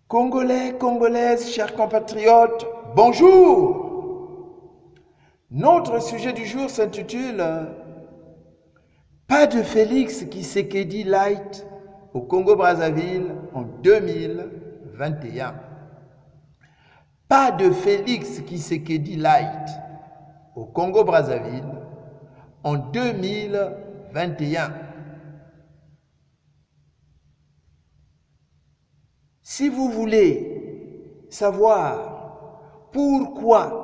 Congolais, Congolaises, chers compatriotes, bonjour. Notre sujet du jour s'intitule Pas de Félix Tshisekedi Light au Congo-Brazzaville en 2021. Pas de Félix Tshisekedi Light au Congo-Brazzaville en 2021. Si vous voulez savoir pourquoi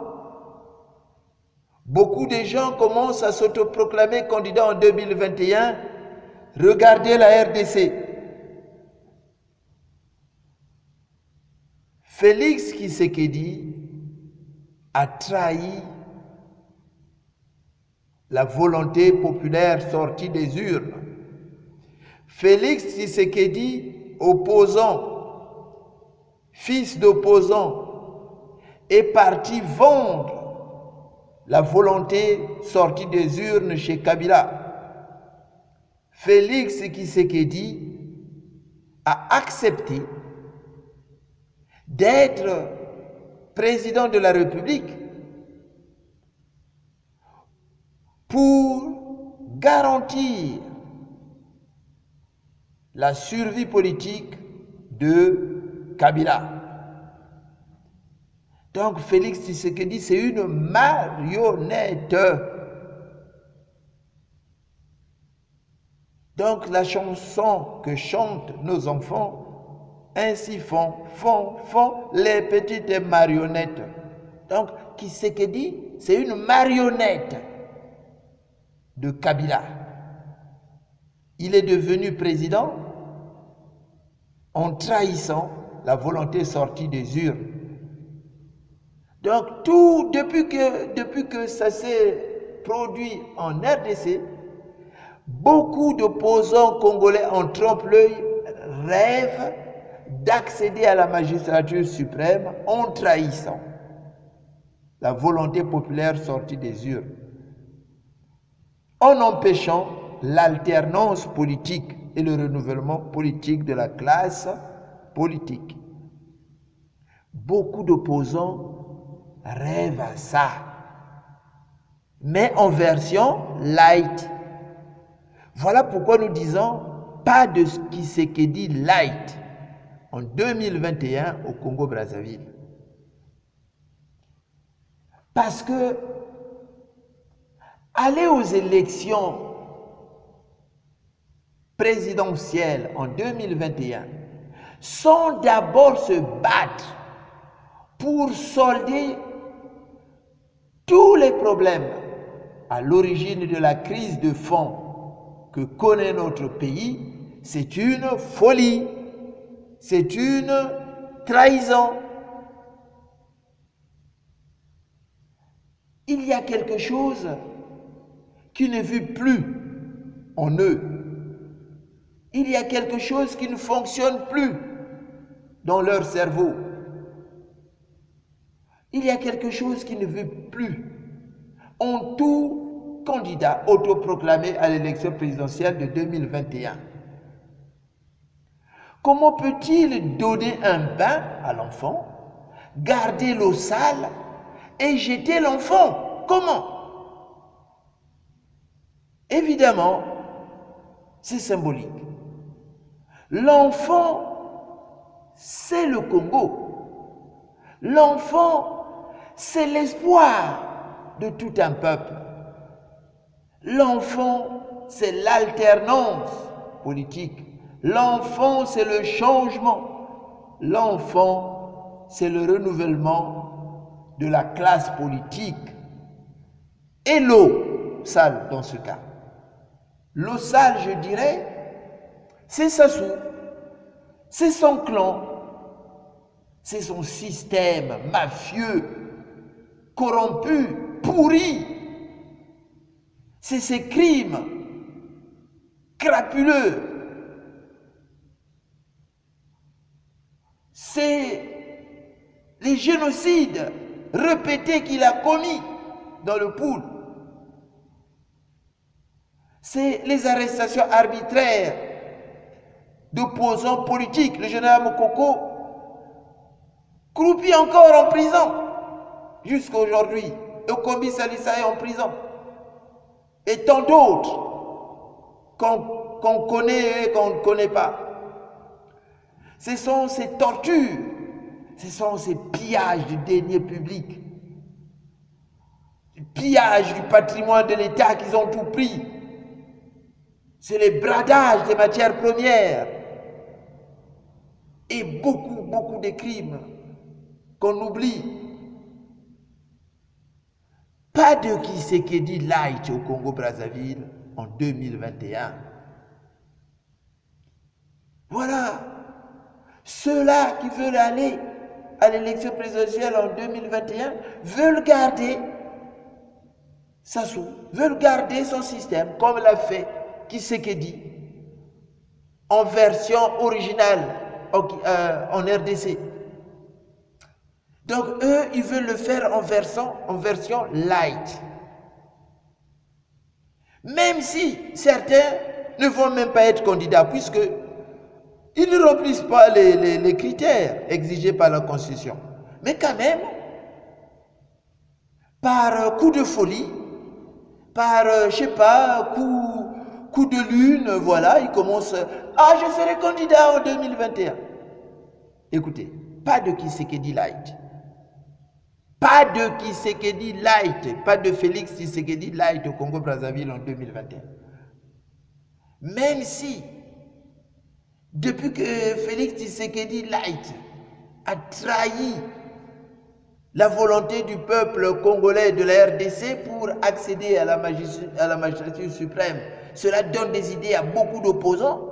beaucoup de gens commencent à s'autoproclamer candidats en 2021, regardez la RDC. Félix Tshisekedi a trahi la volonté populaire sortie des urnes. Félix Tshisekedi, opposant, fils d'opposant, est parti vendre la volonté sortie des urnes chez Kabila. Félix Tshisekedi a accepté d'être président de la République pour garantir la survie politique de Kabila. Donc Félix Tshisekedi, c'est une marionnette. Donc la chanson que chantent nos enfants, ainsi font les petites marionnettes. Donc Tshisekedi, c'est une marionnette de Kabila. Il est devenu président en trahissant la volonté sortie des urnes. Donc tout, depuis que ça s'est produit en RDC, beaucoup d'opposants congolais en trompe-l'œil rêvent d'accéder à la magistrature suprême en trahissant la volonté populaire sortie des urnes, en empêchant l'alternance politique et le renouvellement politique de la classe politique. Beaucoup d'opposants rêvent à ça, mais en version light. Voilà pourquoi nous disons pas de Tshisekedi light en 2021 au Congo-Brazzaville. Parce que aller aux élections présidentielle en 2021 sans d'abord se battre pour solder tous les problèmes à l'origine de la crise de fond que connaît notre pays, c'est une folie, c'est une trahison. Il y a quelque chose qui ne vit plus en eux. Il y a quelque chose qui ne fonctionne plus dans leur cerveau. Il y a quelque chose qui ne veut plus en tout candidat autoproclamé à l'élection présidentielle de 2021. Comment peut-il donner un bain à l'enfant, garder l'eau sale et jeter l'enfant? Comment? Évidemment, c'est symbolique. L'enfant, c'est le Congo. L'enfant, c'est l'espoir de tout un peuple. L'enfant, c'est l'alternance politique. L'enfant, c'est le changement. L'enfant, c'est le renouvellement de la classe politique. Et l'eau sale dans ce cas. L'eau sale, je dirais, c'est Sassou, c'est son clan, c'est son système mafieux, corrompu, pourri. C'est ses crimes crapuleux. C'est les génocides répétés qu'il a commis dans le pool. C'est les arrestations arbitraires d'opposants politiques. Le général Mokoko Kroupi encore en prison, jusqu'à aujourd'hui. Okombi Salissa est en prison. Et tant d'autres qu'on connaît et qu'on ne connaît pas. Ce sont ces tortures, ce sont ces pillages du denier public, les pillages du patrimoine de l'État qu'ils ont tout pris. C'est les bradages des matières premières et beaucoup de crimes qu'on oublie. Pas de Tshisekedi light au Congo-Brazzaville en 2021. Voilà. Ceux-là qui veulent aller à l'élection présidentielle en 2021 veulent garder Sassou, veulent garder son système comme l'a fait Tshisekedi en version originale en RDC. Donc eux, ils veulent le faire en version light. Même si certains ne vont même pas être candidats puisque ils ne remplissent pas les critères exigés par la Constitution. Mais quand même, par coup de folie, par, je sais pas, coup de lune, voilà, ils commencent, ah, je serai candidat en 2021. Écoutez, pas de Tshisekedi light. Pas de Tshisekedi light, pas de Félix Tshisekedi light au Congo-Brazzaville en 2021. Même si, depuis que Félix Tshisekedi light a trahi la volonté du peuple congolais de la RDC pour accéder à la magistrature suprême, cela donne des idées à beaucoup d'opposants.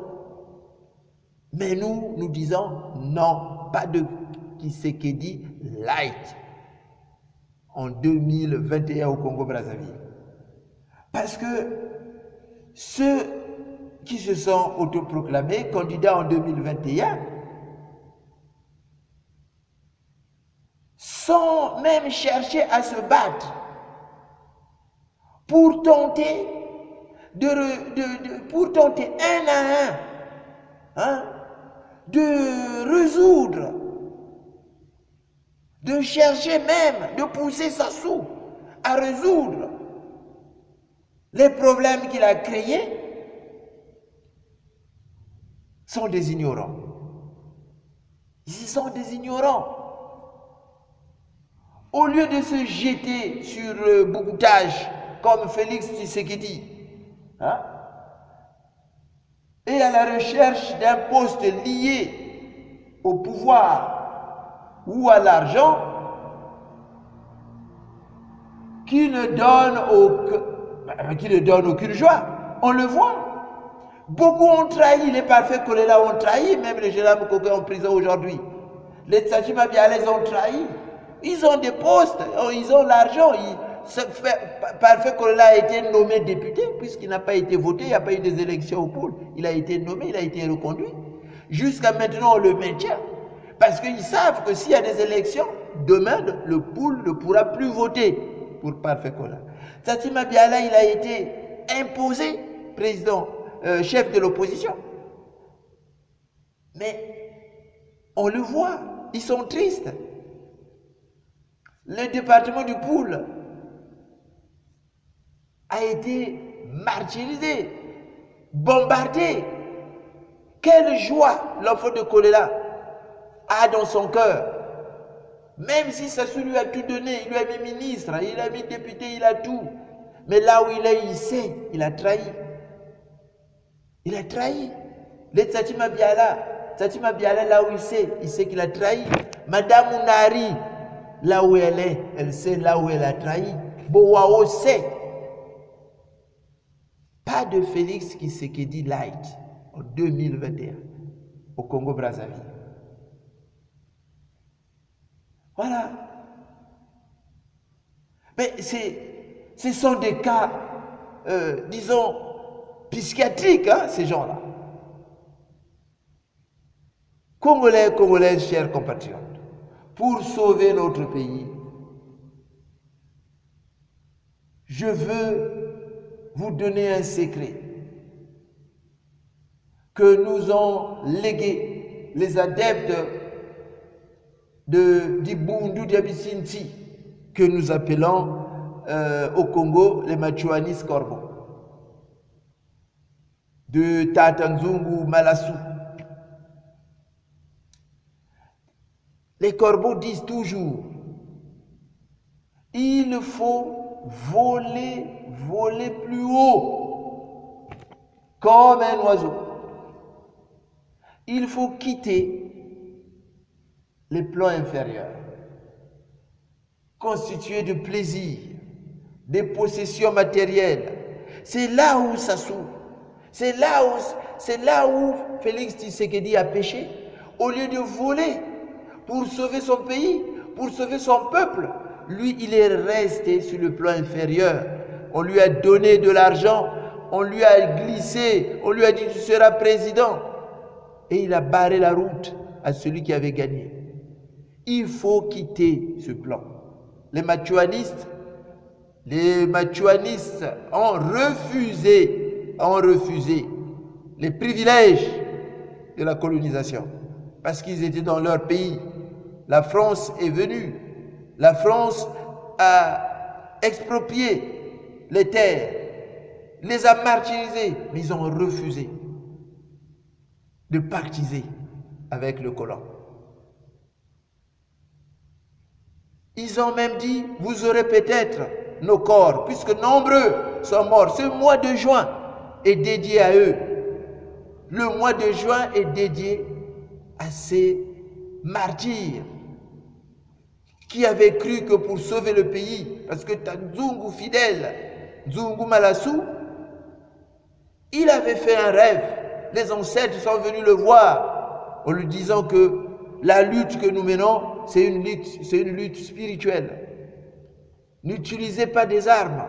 Mais nous disons non, pas de Tshisekedi light en 2021 au Congo-Brazzaville. Parce que ceux qui se sont autoproclamés candidats en 2021 sans même chercher à se battre pour tenter pour tenter un à un de résoudre, de chercher même, de pousser Sassou à résoudre les problèmes qu'il a créés, sont des ignorants. Ils sont des ignorants. Au lieu de se jeter sur le boucoutage comme Félix Tshisekedi, et à la recherche d'un poste lié au pouvoir ou à l'argent, qui ne donne aucune joie. On le voit. Beaucoup ont trahi, les parfaits Kolela ont trahi, même les Général Mokoko en prison aujourd'hui. Les Tsachi Mabialais ont trahi. Ils ont des postes, ils ont l'argent. Parfait Kolela a été nommé député, puisqu'il n'a pas été voté, il n'y a pas eu des élections au pôle. Il a été nommé, il a été reconduit. Jusqu'à maintenant, on le maintient. Parce qu'ils savent que s'il y a des élections, demain, le pôle ne pourra plus voter pour Parfait Kolela. Tsachi Mabiala, il a été imposé président, chef de l'opposition. Mais on le voit, ils sont tristes. Le département du Poul a été martyrisé, bombardé. Quelle joie l'enfant de Kolela a dans son cœur. Même si Sassou lui a tout donné, il lui a mis ministre, il a mis député, il a tout. Mais là où il est, il sait, il a trahi. Il a trahi. Le Tsachi Mabiala, là où il sait qu'il a trahi. Madame Ounari, là où elle est, elle sait là où elle a trahi. Bowao sait. Pas de Félix Tshisekedi light en 2021 au Congo-Brazzaville. Voilà. Mais ce sont des cas, disons, psychiatriques, ces gens-là. Congolais, Congolaises, chers compatriotes, pour sauver notre pays, je veux vous donner un secret que nous ont légué les adeptes d'Ibundu d'Abisinti, que nous appelons au Congo les Machuanis Corbeaux, de Tatanzungu Malassou. Les corbeaux disent toujours, il faut voler plus haut, comme un oiseau. Il faut quitter les plans inférieurs, constitués de plaisir, de possessions matérielles. C'est là où ça s'ouvre. C'est là où Félix Tshisekedi a péché. Au lieu de voler pour sauver son pays, pour sauver son peuple, lui, il est resté sur le plan inférieur. On lui a donné de l'argent, on lui a glissé, on lui a dit tu seras président. Et il a barré la route à celui qui avait gagné. Il faut quitter ce plan. Les machuanistes ont refusé les privilèges de la colonisation parce qu'ils étaient dans leur pays. La France est venue. La France a exproprié les terres, les a martyrisés, mais ils ont refusé de pactiser avec le colon. Ils ont même dit, vous aurez peut-être nos corps, puisque nombreux sont morts. Ce mois de juin est dédié à eux. Le mois de juin est dédié à ces martyrs qui avaient cru que pour sauver le pays, parce que Tanzungu fidèle, Nzungu Malassou, il avait fait un rêve. Les ancêtres sont venus le voir en lui disant que la lutte que nous menons, c'est une lutte spirituelle. N'utilisez pas des armes,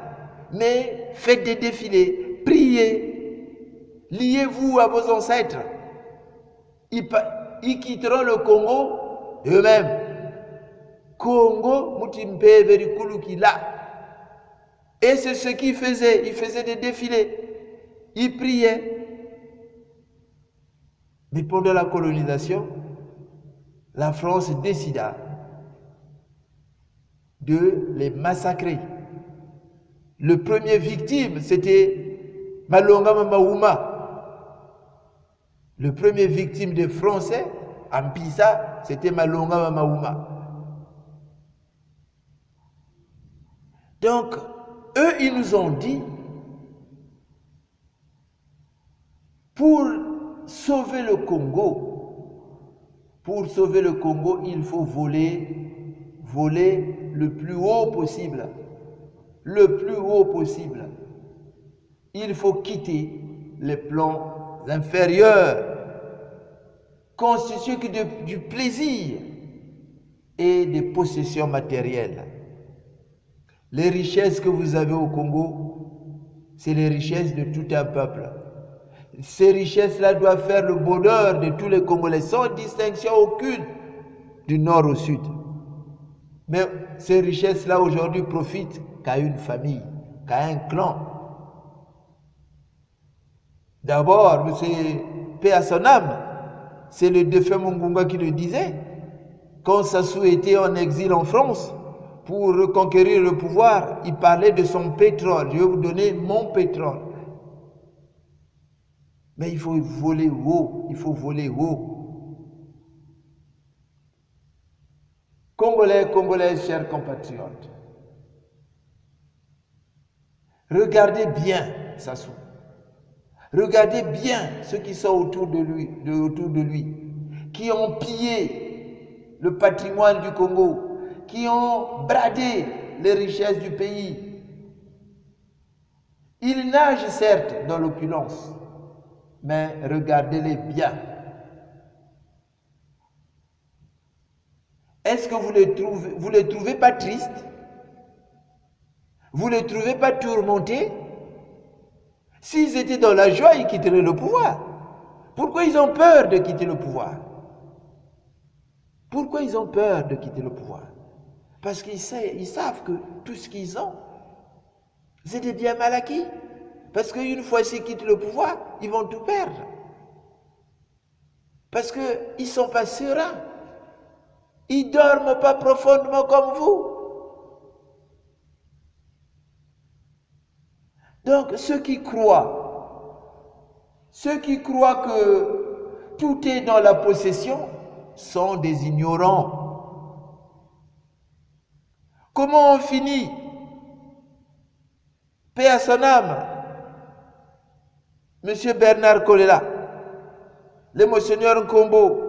mais faites des défilés, priez, liez-vous à vos ancêtres. Ils quitteront le Congo eux-mêmes. Congo, Mutimpe Verikulu-Kila. Et c'est ce qu'ils faisaient. Ils faisaient des défilés. Ils priaient. Mais pendant la colonisation, la France décida de les massacrer. Le premier victime, c'était Malonga Mamaouma. Le premier victime des Français, en Pisa, c'était Malonga Mamaouma. Donc, eux, ils nous ont dit, pour sauver le Congo, il faut voler le plus haut possible. Le plus haut possible. Il faut quitter les plans inférieurs, constitués que du plaisir et des possessions matérielles. Les richesses que vous avez au Congo, c'est les richesses de tout un peuple. Ces richesses-là doivent faire le bonheur de tous les Congolais, sans distinction aucune, du nord au sud. Mais ces richesses-là aujourd'hui profitent qu'à une famille, qu'à un clan. D'abord, M. Paix à son âme, c'est le défunt Mungunga qui le disait. Quand Sassou était en exil en France, pour reconquérir le pouvoir, il parlait de son pétrole. Je vais vous donner mon pétrole. Mais il faut voler haut, il faut voler haut. Congolais, Congolaises, chers compatriotes, regardez bien Sassou. Regardez bien ceux qui sont autour de lui, qui ont pillé le patrimoine du Congo, qui ont bradé les richesses du pays. Ils nagent certes dans l'opulence, mais regardez-les bien. Est-ce que vous les trouvez pas tristes? Vous les trouvez pas tourmentés? S'ils étaient dans la joie, ils quitteraient le pouvoir. Pourquoi ils ont peur de quitter le pouvoir? Pourquoi ils ont peur de quitter le pouvoir? Parce qu'ils savent que tout ce qu'ils ont, c'est des biens mal acquis. Parce qu'une fois s'ils quittent le pouvoir, ils vont tout perdre. Parce qu'ils ne sont pas sereins. Ils ne dorment pas profondément comme vous. Donc, ceux qui croient que tout est dans la possession sont des ignorants. Comment on finit? Paix à son âme. Monsieur Bernard Kolela, les Monseigneur Nkombo,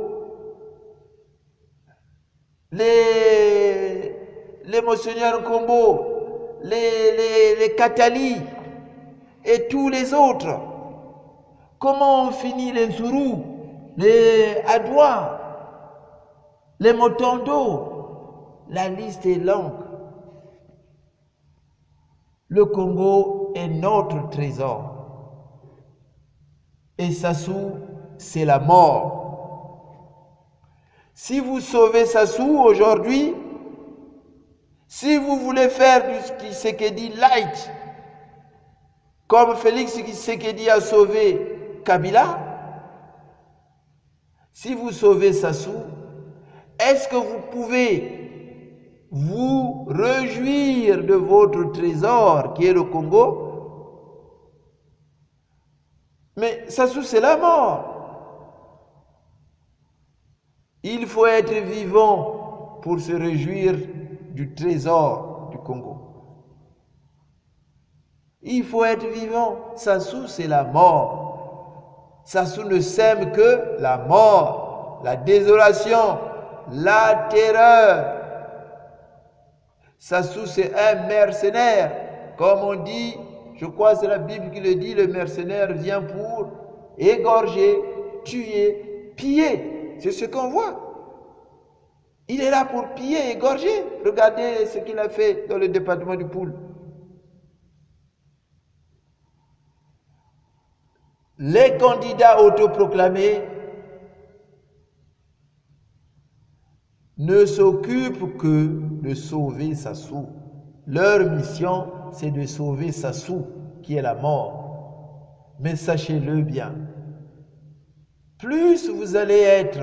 les Monseigneur Nkombo, les Katali et tous les autres. Comment on finit les Zourou, les Adwa, les Motondo? La liste est longue. Le Congo est notre trésor. Et Sassou, c'est la mort. Si vous sauvez Sassou aujourd'hui, si vous voulez faire du Tshisekedi light, comme Félix Tshisekedi a sauvé Kabila, si vous sauvez Sassou, est-ce que vous pouvez vous réjouir de votre trésor qui est le Congo? Mais Sassou, c'est la mort. Il faut être vivant pour se réjouir du trésor du Congo. Il faut être vivant. Sassou, c'est la mort. Sassou ne sème que la mort, la désolation, la terreur. Sassou, c'est un mercenaire. Comme on dit, je crois que c'est la Bible qui le dit, le mercenaire vient pour égorger, tuer, piller. C'est ce qu'on voit. Il est là pour piller, égorger. Regardez ce qu'il a fait dans le département du Poul. Les candidats autoproclamés ne s'occupent que de sauver Sassou. Leur mission, c'est de sauver Sassou, qui est la mort. Mais sachez-le bien, plus vous allez être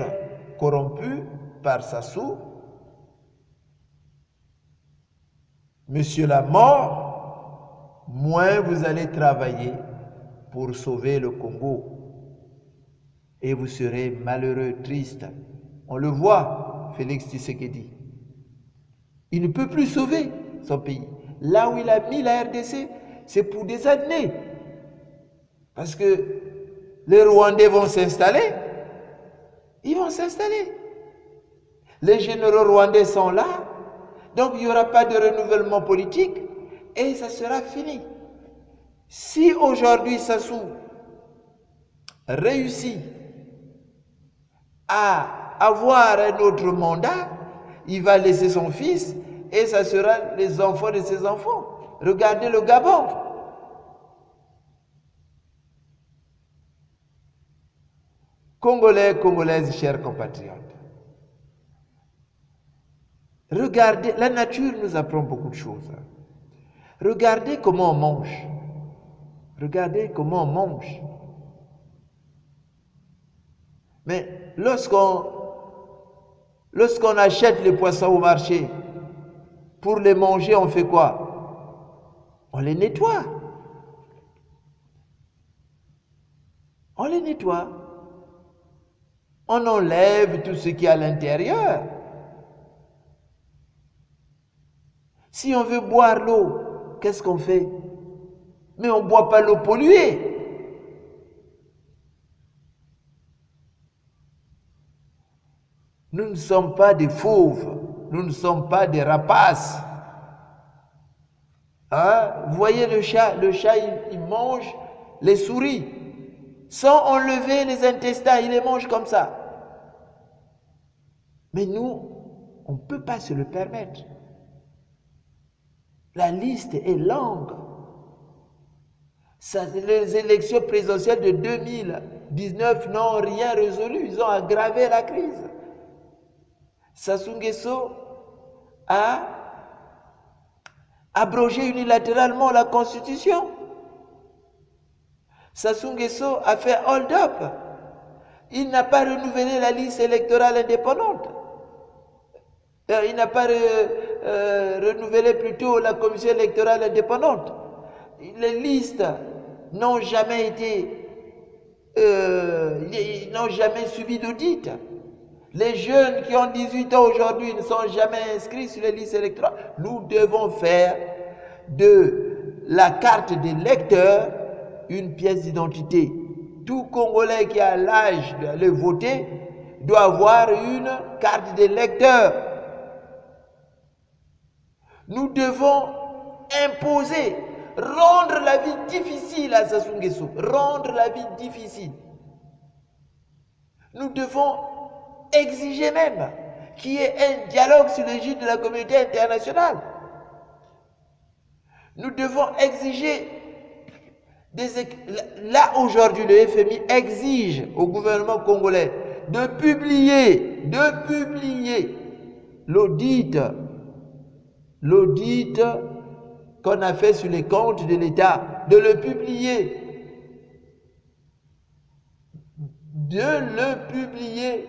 corrompu par Sassou, Monsieur la mort, moins vous allez travailler pour sauver le Congo. Et vous serez malheureux, triste. On le voit, Félix Tshisekedi. Il ne peut plus sauver son pays. Là où il a mis la RDC, c'est pour des années. Parce que les Rwandais vont s'installer. Ils vont s'installer. Les généraux rwandais sont là. Donc il n'y aura pas de renouvellement politique. Et ça sera fini. Si aujourd'hui Sassou réussit à avoir un autre mandat, il va laisser son fils et ça sera les enfants de ses enfants. Regardez le Gabon. Congolais, Congolaises, chers compatriotes. Regardez, la nature nous apprend beaucoup de choses. Regardez comment on mange. Regardez comment on mange. Mais lorsqu'on achète les poissons au marché, pour les manger, on fait quoi? On les nettoie. On les nettoie. On enlève tout ce qui est à l'intérieur. Si on veut boire l'eau, qu'est-ce qu'on fait? Mais on ne boit pas l'eau polluée. Nous ne sommes pas des fauves, nous ne sommes pas des rapaces. Hein? Vous voyez le chat il mange les souris. Sans enlever les intestins, il les mange comme ça. Mais nous, on ne peut pas se le permettre. La liste est longue. Les élections présidentielles de 2019 n'ont rien résolu. Ils ont aggravé la crise. Sassou Nguesso a abrogé unilatéralement la Constitution. Sassou Nguesso a fait hold-up. Il n'a pas renouvelé la liste électorale indépendante. Il n'a pas renouvelé plutôt la commission électorale indépendante. Les listes n'ont jamais subi d'audit. Les jeunes qui ont 18 ans aujourd'hui ne sont jamais inscrits sur les listes électorales. Nous devons faire de la carte d'électeur une pièce d'identité. Tout Congolais qui a l'âge de voter doit avoir une carte d'électeur. Nous devons imposer, rendre la vie difficile à Sassou Nguesso, rendre la vie difficile. Nous devons exiger même qu'il y ait un dialogue sur l'égide de la communauté internationale. Nous devons exiger, là aujourd'hui le FMI exige au gouvernement congolais de publier l'audit qu'on a fait sur les comptes de l'État, de le publier.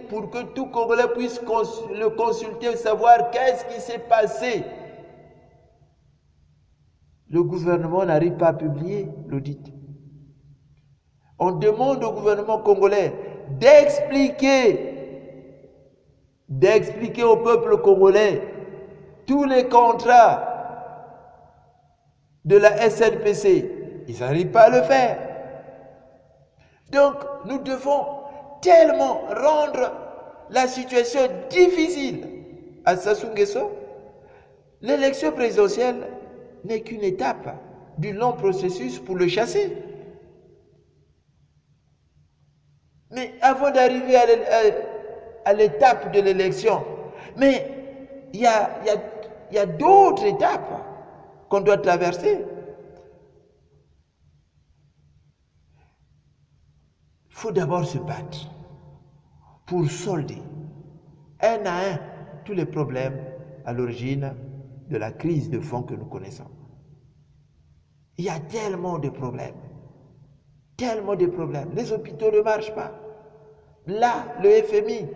Pour que tout Congolais puisse le consulter, savoir qu'est-ce qui s'est passé. Le gouvernement n'arrive pas à publier l'audit. On demande au gouvernement congolais d'expliquer au peuple congolais tous les contrats de la SNPC. Ils n'arrivent pas à le faire. Donc, nous devons tellement rendre la situation difficile à Sassou Nguesso. L'élection présidentielle n'est qu'une étape du long processus pour le chasser. Mais avant d'arriver à l'étape de l'élection, mais il y a d'autres étapes qu'on doit traverser. Il faut d'abord se battre pour solder un à un tous les problèmes à l'origine de la crise de fond que nous connaissons. Il y a tellement de problèmes. Les hôpitaux ne marchent pas. Là, le FMI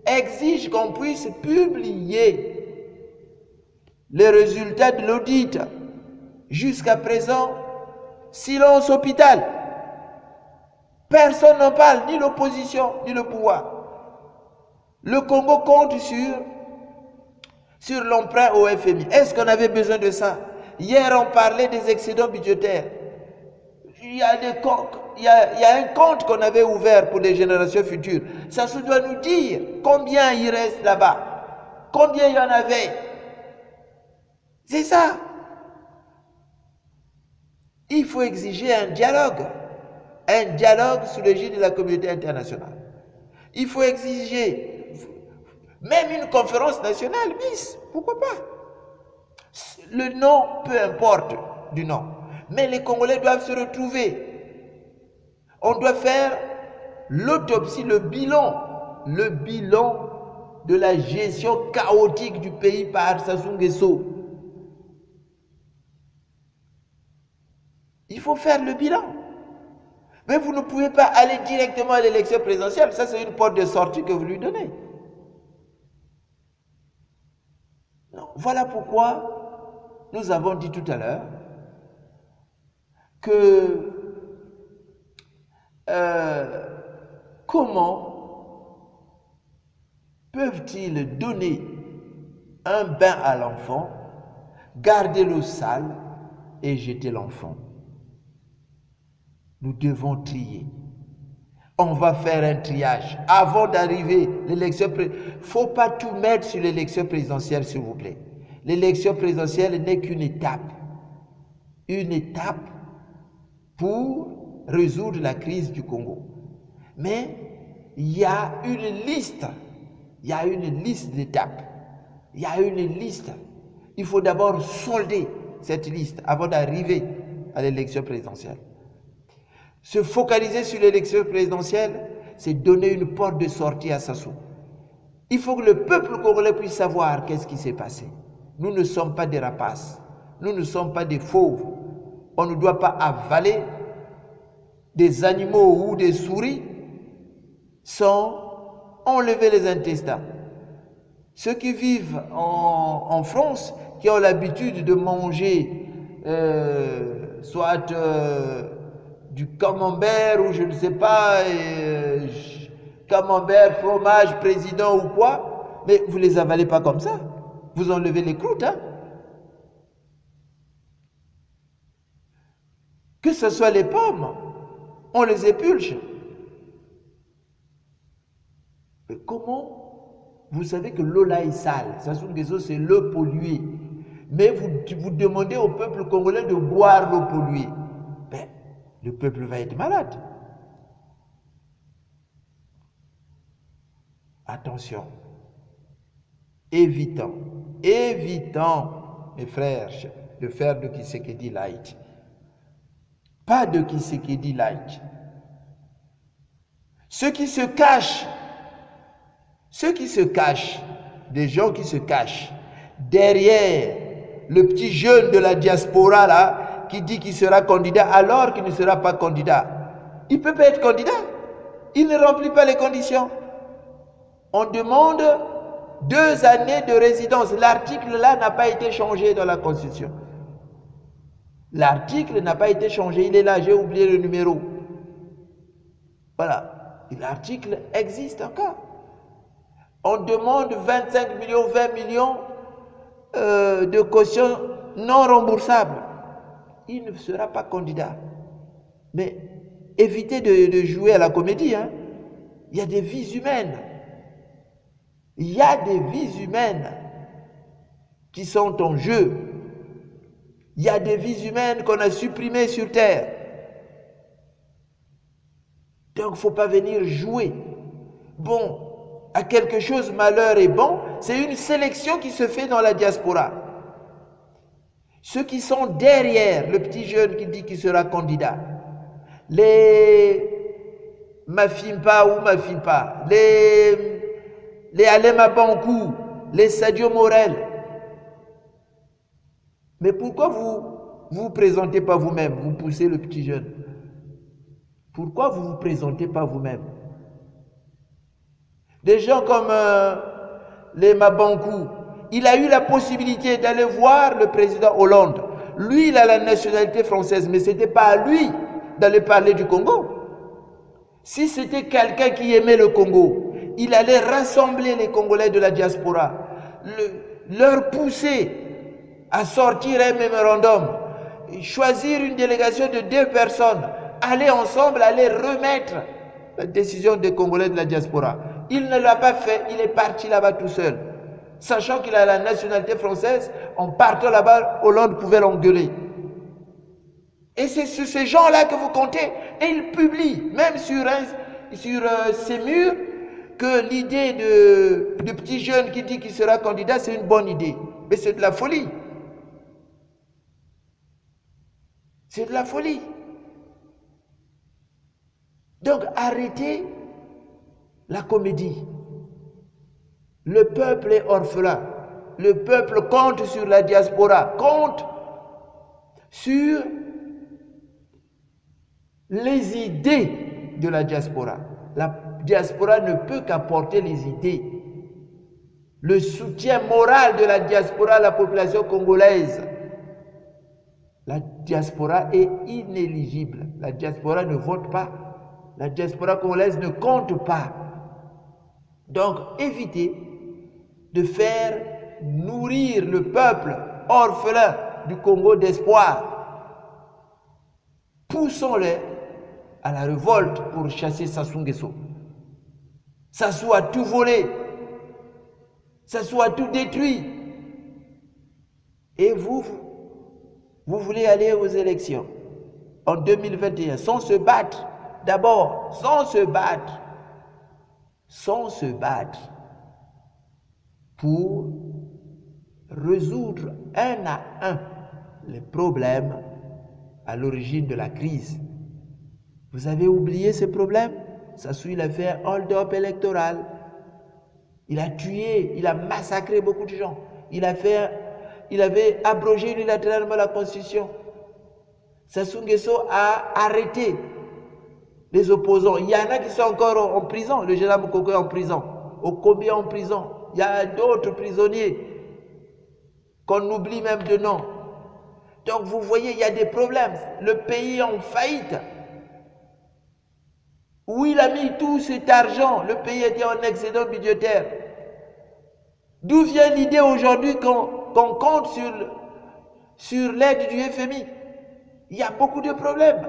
exige qu'on puisse publier les résultats de l'audit. Jusqu'à présent, silence hôpital. Personne n'en parle, ni l'opposition, ni le pouvoir. Le Congo compte sur l'emprunt au FMI. Est-ce qu'on avait besoin de ça? Hier, on parlait des excédents budgétaires. Il y a un compte qu'on avait ouvert pour les générations futures. Ça doit nous dire combien il reste là-bas. Combien il y en avait. C'est ça. Il faut exiger un dialogue sous l'égide de la communauté internationale. Il faut exiger même une conférence nationale, bis, pourquoi pas? Le nom, peu importe du nom, mais les Congolais doivent se retrouver. On doit faire l'autopsie, le bilan de la gestion chaotique du pays par Sassou Nguesso. Il faut faire le bilan. Mais vous ne pouvez pas aller directement à l'élection présidentielle. Ça, c'est une porte de sortie que vous lui donnez. Non. Voilà pourquoi nous avons dit tout à l'heure que comment peuvent-ils donner un bain à l'enfant, garder l'eau sale et jeter l'enfant? Nous devons trier. On va faire un triage avant d'arriver à l'élection présidentielle. Il ne faut pas tout mettre sur l'élection présidentielle, s'il vous plaît. L'élection présidentielle n'est qu'une étape. Une étape pour résoudre la crise du Congo. Mais il y a une liste. Il y a une liste d'étapes. Il y a une liste. Il faut d'abord solder cette liste avant d'arriver à l'élection présidentielle. Se focaliser sur l'élection présidentielle, c'est donner une porte de sortie à Sassou. Il faut que le peuple congolais puisse savoir qu'est-ce qui s'est passé. Nous ne sommes pas des rapaces. Nous ne sommes pas des fauves. On ne doit pas avaler des animaux ou des souris sans enlever les intestins. Ceux qui vivent en France, qui ont l'habitude de manger soit du camembert ou je ne sais pas, camembert, fromage, président ou quoi, mais vous ne les avalez pas comme ça. Vous enlevez les croûtes, hein. Que ce soit les pommes, on les épulche. Mais comment vous savez que l'eau là est sale? Sassou Nguesso, c'est l'eau polluée. Mais vous demandez au peuple congolais de boire l'eau polluée. Ben, le peuple va être malade. Attention. Évitons, mes frères, de faire de Tshisekedi light. Pas de Tshisekedi light. Ceux qui se cachent, des gens qui se cachent derrière le petit jeune de la diaspora là, qui dit qu'il sera candidat alors qu'il ne sera pas candidat. Il ne peut pas être candidat. Il ne remplit pas les conditions. On demande 2 années de résidence. L'article là n'a pas été changé dans la Constitution. L'article n'a pas été changé. Il est là, j'ai oublié le numéro. Voilà. L'article existe encore. On demande 25 millions, 20 millions de caution non remboursable. Il ne sera pas candidat. Mais évitez de jouer à la comédie. Hein. Il y a des vies humaines. Il y a des vies humaines qui sont en jeu. Il y a des vies humaines qu'on a supprimées sur terre. Donc, il ne faut pas venir jouer. Bon, à quelque chose, malheur est bon. C'est une sélection qui se fait dans la diaspora. Ceux qui sont derrière le petit jeune qui dit qu'il sera candidat, les Mafimpa ou Mafimpa, les Alema Bankou, les Sadio Morel. Mais pourquoi vous présentez pas vous-même? Vous poussez le petit jeune. Pourquoi vous vous présentez pas vous-même? Des gens comme les Mabankou, il a eu la possibilité d'aller voir le président Hollande. Lui, il a la nationalité française, mais ce n'était pas à lui d'aller parler du Congo. Si c'était quelqu'un qui aimait le Congo, il allait rassembler les Congolais de la diaspora, leur pousser à sortir un mémorandum, choisir une délégation de 2 personnes, aller ensemble, aller remettre la décision des Congolais de la diaspora. Il ne l'a pas fait, il est parti là-bas tout seul. Sachant qu'il a la nationalité française, en partant là-bas, Hollande pouvait l'engueuler. Et c'est sur ces gens-là que vous comptez. Et ils publient, même sur ces murs, que l'idée de petit jeune qui dit qu'il sera candidat, c'est une bonne idée. Mais c'est de la folie. C'est de la folie. Donc arrêtez la comédie. Le peuple est orphelin. Le peuple compte sur la diaspora, compte sur les idées de la diaspora. La diaspora ne peut qu'apporter les idées. Le soutien moral de la diaspora à la population congolaise. La diaspora est inéligible. La diaspora ne vote pas. La diaspora congolaise ne compte pas. Donc, évitez de faire nourrir le peuple orphelin du Congo d'espoir. Poussons-les à la révolte pour chasser Sassou Nguesso. Sassou a tout volé. Sassou a tout détruit. Et vous voulez aller aux élections en 2021 sans se battre. D'abord, sans se battre pour résoudre un à un les problèmes à l'origine de la crise. Vous avez oublié ces problèmes? Sassou, il a fait un hold-up électoral. Il a tué, il a massacré beaucoup de gens. Il avait abrogé unilatéralement la Constitution. Sassou Nguesso a arrêté les opposants. Il y en a qui sont encore en prison. Le général Mokoko est en prison. Okombi est en prison. Il y a d'autres prisonniers qu'on oublie même de nom. Donc vous voyez, il y a des problèmes. Le pays est en faillite. Où il a mis tout cet argent? Le pays était en excédent budgétaire. D'où vient l'idée aujourd'hui qu'on compte sur l'aide du FMI? Il y a beaucoup de problèmes.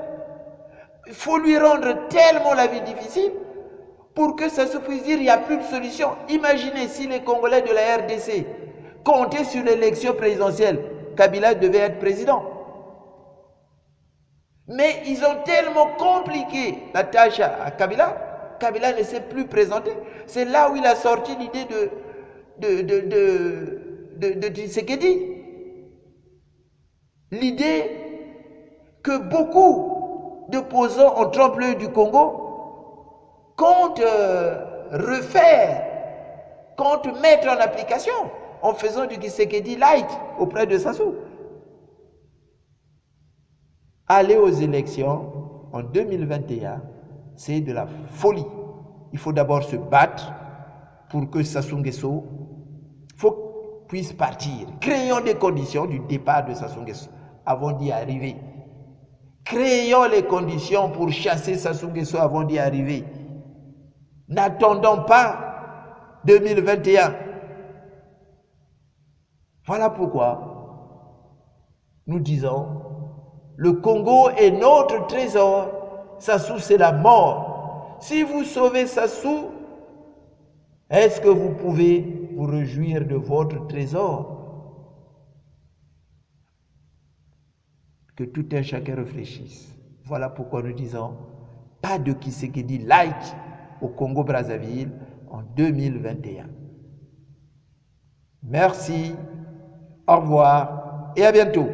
Il faut lui rendre tellement la vie difficile pour que ça se puisse dire qu'il n'y a plus de solution. Imaginez si les Congolais de la RDC comptaient sur l'élection présidentielle. Kabila devait être président. Mais ils ont tellement compliqué la tâche à Kabila, Kabila ne s'est plus présenté. C'est là où il a sorti l'idée de Tshisekedi. L'idée que beaucoup d'opposants en trompe-l'œil du Congo comptent refaire, comptent mettre en application en faisant du Tshisekedi light auprès de Sassou. Aller aux élections en 2021, c'est de la folie. Il faut d'abord se battre pour que Sassou Nguesso puisse partir. Créons des conditions du départ de Sassou Nguesso avant d'y arriver. Créons les conditions pour chasser Sassou Nguesso avant d'y arriver. N'attendons pas 2021. Voilà pourquoi nous disons: le Congo est notre trésor. Sassou, c'est la mort. Si vous sauvez Sassou, est-ce que vous pouvez vous réjouir de votre trésor? Que tout un chacun réfléchisse. Voilà pourquoi nous disons: pas de Tshisekedi light au Congo-Brazzaville en 2021. Merci, au revoir et à bientôt.